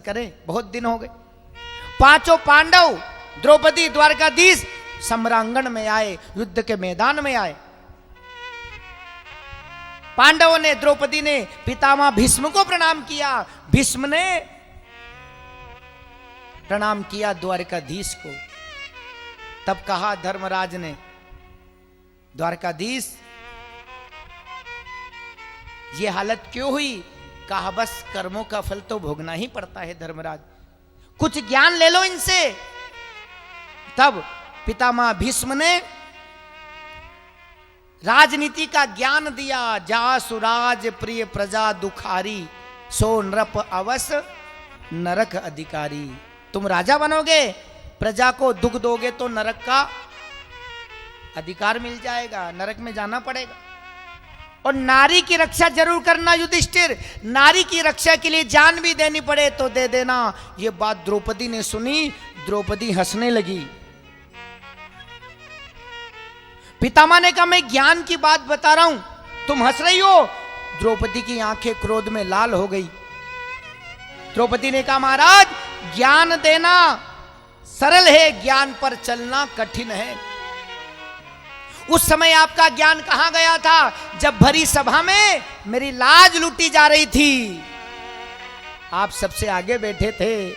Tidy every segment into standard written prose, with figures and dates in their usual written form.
करें, बहुत दिन हो गए। पांचों पांडव द्रौपदी द्वारकाधीश सम्रांगण में आए, युद्ध के मैदान में आए। पांडवों ने, द्रौपदी ने पितामह भीष्म को प्रणाम किया, भीष्म ने प्रणाम किया द्वारकाधीश को। तब कहा धर्मराज ने, द्वारकाधीश ये हालत क्यों हुई? कहा बस कर्मों का फल तो भोगना ही पड़ता है धर्मराज, कुछ ज्ञान ले लो इनसे। तब पितामह भीष्म ने राजनीति का ज्ञान दिया। जा सुराज प्रिय प्रजा दुखारी, सो नृप अवस नरक अधिकारी। तुम राजा बनोगे, प्रजा को दुख दोगे तो नरक का अधिकार मिल जाएगा, नरक में जाना पड़ेगा। और नारी की रक्षा जरूर करना युधिष्ठिर, नारी की रक्षा के लिए जान भी देनी पड़े तो दे देना। ये बात द्रौपदी ने सुनी, द्रौपदी हंसने लगी। पितामह ने कहा मैं ज्ञान की बात बता रहा हूं, तुम हंस रही हो। द्रौपदी की आंखें क्रोध में लाल हो गई। द्रौपदी ने कहा महाराज ज्ञान देना सरल है, ज्ञान पर चलना कठिन है। उस समय आपका ज्ञान कहां गया था जब भरी सभा में मेरी लाज लूटी जा रही थी? आप सबसे आगे बैठे थे,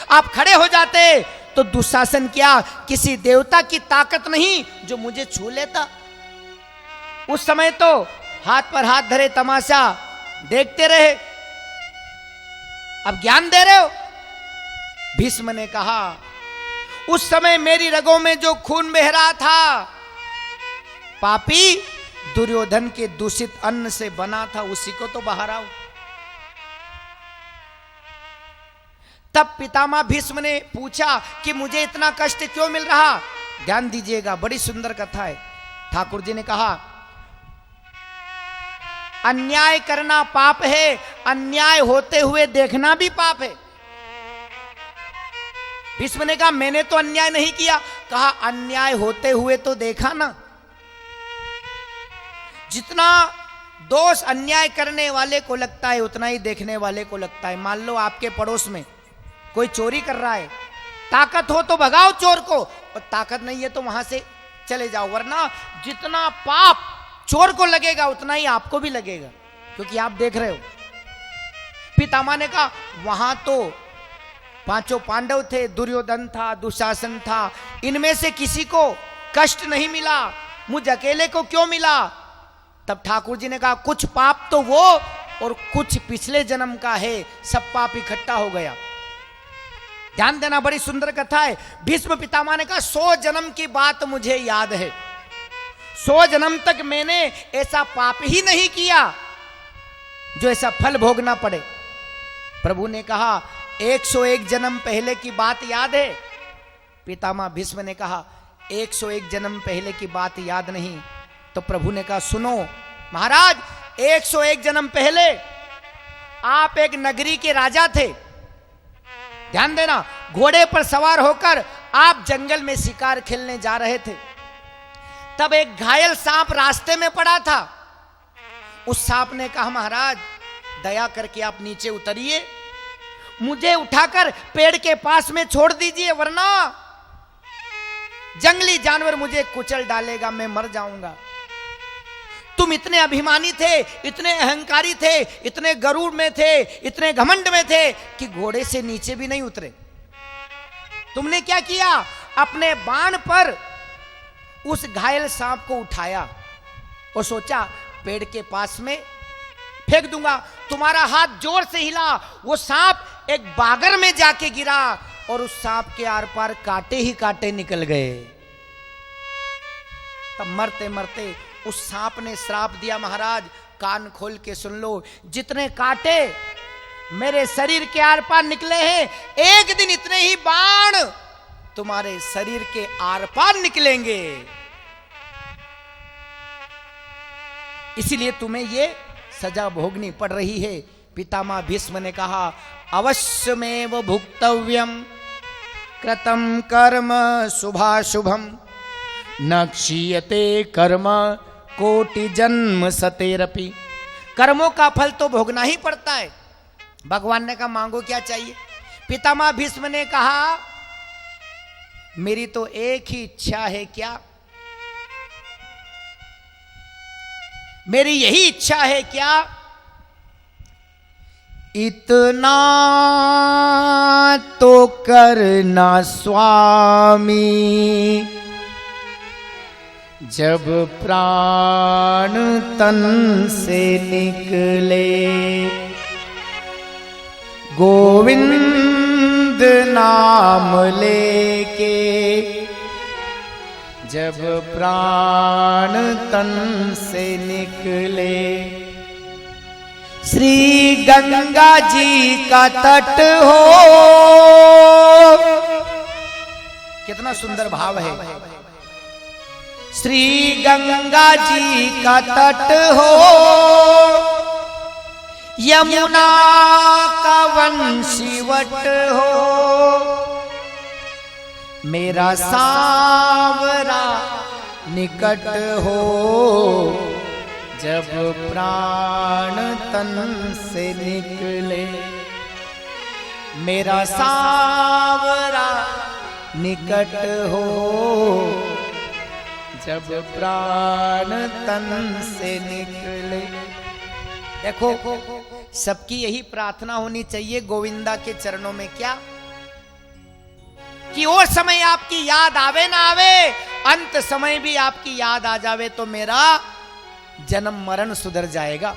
आप खड़े हो जाते तो दुशासन क्या किसी देवता की ताकत नहीं जो मुझे छू लेता। उस समय तो हाथ पर हाथ धरे तमाशा देखते रहे, अब ज्ञान दे रहे हो। भीष्म ने कहा उस समय मेरी रगों में जो खून बह रहा था पापी दुर्योधन के दूषित अन्न से बना था, उसी को तो बहा रहा हूं। तब पितामह भीष्म ने पूछा कि मुझे इतना कष्ट क्यों मिल रहा? ध्यान दीजिएगा, बड़ी सुंदर कथा है। ठाकुर जी ने कहा अन्याय करना पाप है, अन्याय होते हुए देखना भी पाप है। भीष्म ने कहा मैंने तो अन्याय नहीं किया। कहा अन्याय होते हुए तो देखा ना। जितना दोष अन्याय करने वाले को लगता है उतना ही देखने वाले को लगता है। मान लो आपके पड़ोस में कोई चोरी कर रहा है, ताकत हो तो भगाओ चोर को, और ताकत नहीं है तो वहां से चले जाओ, वरना जितना पाप चोर को लगेगा उतना ही आपको भी लगेगा, क्योंकि आप देख रहे हो। पितामह ने कहा वहां तो पांचों पांडव थे, दुर्योधन था, दुशासन था, इनमें से किसी को कष्ट नहीं मिला, मुझ अकेले को क्यों मिला? तब ठाकुर जी ने कहा कुछ पाप तो वो और कुछ पिछले जन्म का है, सब पाप इकट्ठा हो गया। ध्यान देना, बड़ी सुंदर कथा है। भीष्म पितामह ने कहा 100 जन्म की बात मुझे याद है, 100 जन्म तक मैंने ऐसा पाप ही नहीं किया जो ऐसा फल भोगना पड़े। प्रभु ने कहा 101 जन्म पहले की बात याद है? पितामह भीष्म ने कहा 101 जन्म पहले की बात याद नहीं। तो प्रभु ने कहा सुनो महाराज, 101 जन्म पहले आप एक नगरी के राजा थे। ध्यान देना, घोड़े पर सवार होकर आप जंगल में शिकार खेलने जा रहे थे। तब एक घायल सांप रास्ते में पड़ा था। उस सांप ने कहा महाराज दया करके आप नीचे उतरिए, मुझे उठाकर पेड़ के पास में छोड़ दीजिए, वरना जंगली जानवर मुझे कुचल डालेगा, मैं मर जाऊंगा। तुम इतने अभिमानी थे, इतने अहंकारी थे, इतने गरूर में थे, इतने घमंड में थे कि घोड़े से नीचे भी नहीं उतरे। तुमने क्या किया? अपने बाण पर उस घायल सांप को उठाया और सोचा पेड़ के पास में फेंक दूंगा। तुम्हारा हाथ जोर से हिला, वो सांप एक बागर में जाके गिरा और उस सांप के आर पार कांटे ही कांटे निकल गए। तब मरते मरते उस सांप ने श्राप दिया महाराज, कान खोल के सुन लो, जितने कांटे मेरे शरीर के आर पार निकले हैं, एक दिन इतने ही बाण तुम्हारे शरीर के आर पार निकलेंगे। इसीलिए तुम्हें ये सजा भोगनी पड़ रही है। पितामह भीष्म ने कहा अवश्यमेव भुक्तव्यम कृतं कर्म शुभाशुभम न क्षीयते कर्म कोटि जन्म सतेरपि। कर्मों का फल तो भोगना ही पड़ता है। भगवान ने कहा मांगो क्या चाहिए? पितामह भीष्म ने कहा, मेरी तो एक ही इच्छा है क्या, मेरी यही इच्छा है क्या, इतना तो करना स्वामी, जब प्राण तन से निकले, गोविंद नाम लेके, जब प्राण तन से निकले। श्री गंगा जी का तट हो, कितना सुंदर भाव है। श्री गंगा जी का तट हो, यमुना का वंशीवट हो, मेरा सांवरा निकट हो, जब प्राण तन से निकले, मेरा सांवरा निकट हो, जब प्राण तन से निकले। देखो, सबकी यही प्रार्थना होनी चाहिए गोविंदा के चरणों में, क्या कि और समय आपकी याद आवे ना आवे, अंत समय भी आपकी याद आ जावे तो मेरा जन्म मरण सुधर जाएगा।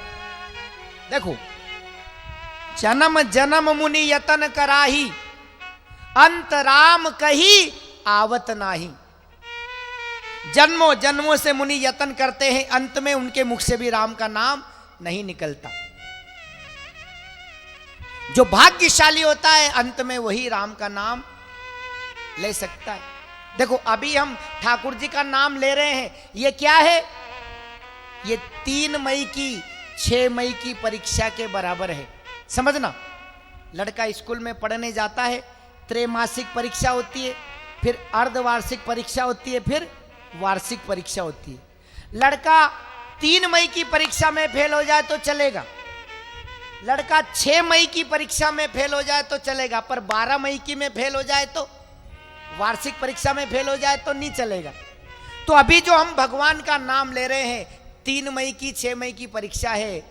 देखो, जन्म जन्म मुनि यतन कराही, अंत राम कही आवत नाही। जन्मों जन्मों से मुनि यतन करते हैं, अंत में उनके मुख से भी राम का नाम नहीं निकलता। जो भाग्यशाली होता है अंत में वही राम का नाम ले सकता है। देखो, अभी हम ठाकुर जी का नाम ले रहे हैं, ये क्या है, ये 3 मई की 6 मई की परीक्षा के बराबर है। समझना, लड़का स्कूल में पढ़ने जाता है, त्रैमासिक परीक्षा होती है, फिर अर्धवार्षिक परीक्षा होती है, फिर वार्षिक परीक्षा होती है। लड़का 3 मई की परीक्षा में फेल हो जाए तो चलेगा, लड़का 6 मई की परीक्षा में फेल हो जाए तो चलेगा, पर 12 मई की में फेल हो जाए तो, वार्षिक परीक्षा में फेल हो जाए तो नहीं चलेगा। तो अभी जो हम भगवान का नाम ले रहे हैं, 3 मई की 6 मई की परीक्षा है,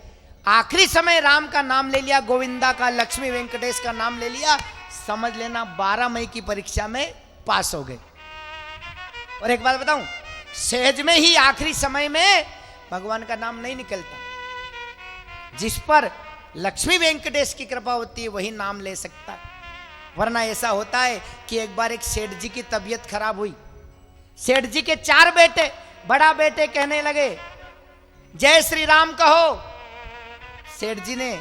आखिरी समय राम का नाम ले लिया, गोविंदा का, लक्ष्मी वेंकटेश का नाम ले लिया, समझ लेना 12 मई की परीक्षा में पास हो गए। और एक बात बताऊं, सहज में ही आखिरी समय में भगवान का नाम नहीं निकलता। जिस पर लक्ष्मी वेंकटेश की कृपा होती है वही नाम ले सकता है। वरना ऐसा होता है कि एक बार एक सेठ जी की तबीयत खराब हुई, सेठ जी के 4 बेटे, बड़ा बेटे कहने लगे जय श्री राम कहो। सेठ जी ने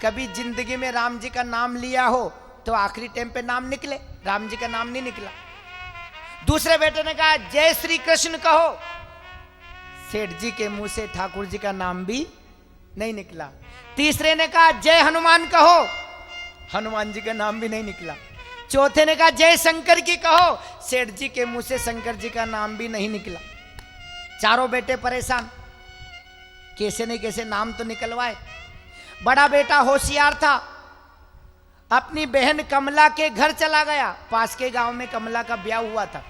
कभी जिंदगी में राम जी का नाम लिया हो तो आखिरी टाइम पे नाम निकले, राम जी का नाम नहीं निकला। दूसरे बेटे ने कहा जय श्री कृष्ण कहो, सेठ जी के मुंह से ठाकुर जी का नाम भी नहीं निकला। तीसरे ने कहा जय हनुमान कहो, हनुमान जी का नाम भी नहीं निकला। चौथे ने कहा जय शंकर की कहो, सेठ जी के मुंह से शंकर जी का नाम भी नहीं निकला। चारों बेटे परेशान, कैसे न कैसे नाम तो निकलवाए। बड़ा बेटा होशियार था, अपनी बहन कमला के घर चला गया। पास के गांव में कमला का ब्याह हुआ था।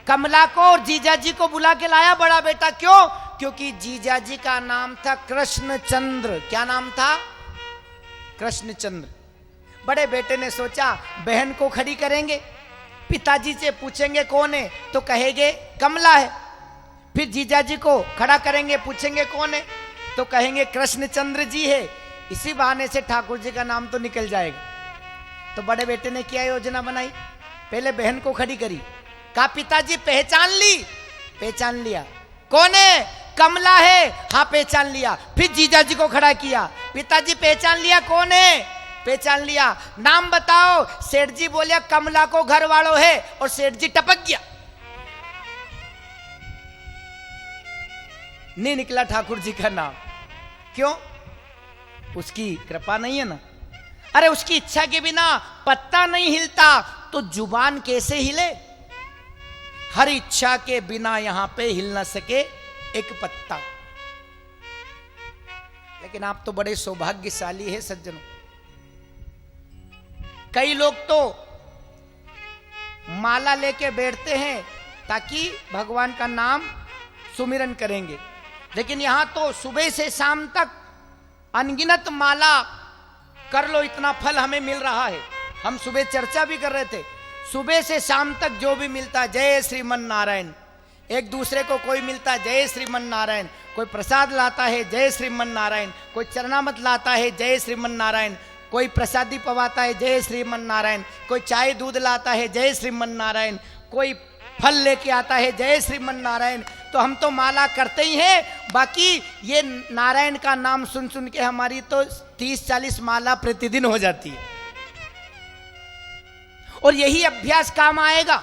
कमला को और जीजा जी को बुला के लाया बड़ा बेटा। क्यों? क्योंकि जीजा जी का नाम था कृष्णचंद्र। क्या नाम था? कृष्णचंद्र। बड़े बेटे ने सोचा बहन को खड़ी करेंगे, पिताजी से पूछेंगे कौन है तो कहेंगे कमला है। फिर जीजा जी को खड़ा करेंगे, पूछेंगे कौन है तो कहेंगे कृष्णचंद्र जी है। इसी बहाने से ठाकुर जी का नाम तो निकल जाएगा। तो बड़े बेटे ने क्या योजना बनाई, पहले बहन को खड़ी करी, कहा पिताजी पहचान ली? पहचान लिया। कौन है? कमला है। हाँ पहचान लिया। फिर जीजा जी को खड़ा किया, पिताजी पहचान लिया? कौन है? पहचान लिया। नाम बताओ। सेठ जी बोलिया कमला को घर वालों है, और सेठ जी टपक गया, नहीं निकला ठाकुर जी का नाम। क्यों? उसकी कृपा नहीं है ना। अरे उसकी इच्छा के बिना पत्ता नहीं हिलता तो जुबान कैसे हिले? हर इच्छा के बिना यहां पे हिल ना सके एक पत्ता। लेकिन आप तो बड़े सौभाग्यशाली है सज्जनों। कई लोग तो माला लेके बैठते हैं ताकि भगवान का नाम सुमिरन करेंगे, लेकिन यहां तो सुबह से शाम तक अनगिनत माला कर लो, इतना फल हमें मिल रहा है। हम सुबह चर्चा भी कर रहे थे, सुबह से शाम तक जो भी मिलता है जय श्रीमन नारायण, एक दूसरे को कोई मिलता है जय श्रीमन नारायण, कोई प्रसाद लाता है जय श्रीमन नारायण, कोई चरणामत लाता है जय श्रीमन नारायण, कोई प्रसादी पवाता है जय श्रीमन नारायण, कोई चाय दूध लाता है जय श्रीमन नारायण, कोई फल लेके आता है जय श्रीमन नारायण। तो हम तो माला करते ही हैं, बाकी ये नारायण का नाम सुन सुन के हमारी तो 30-40 माला प्रतिदिन हो जाती है। और यही अभ्यास काम आएगा।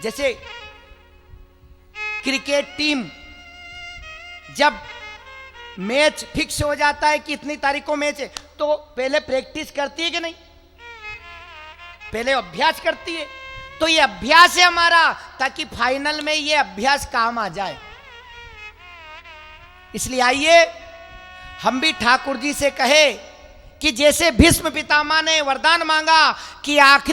जैसे क्रिकेट टीम जब मैच फिक्स हो जाता है कि इतनी तारीख को मैच है, तो पहले प्रैक्टिस करती है कि नहीं? पहले अभ्यास करती है। तो ये अभ्यास है हमारा, ताकि फाइनल में ये अभ्यास काम आ जाए। इसलिए आइए हम भी ठाकुर जी से कहे कि जैसे भीष्म पितामह ने वरदान मांगा कि आखिरी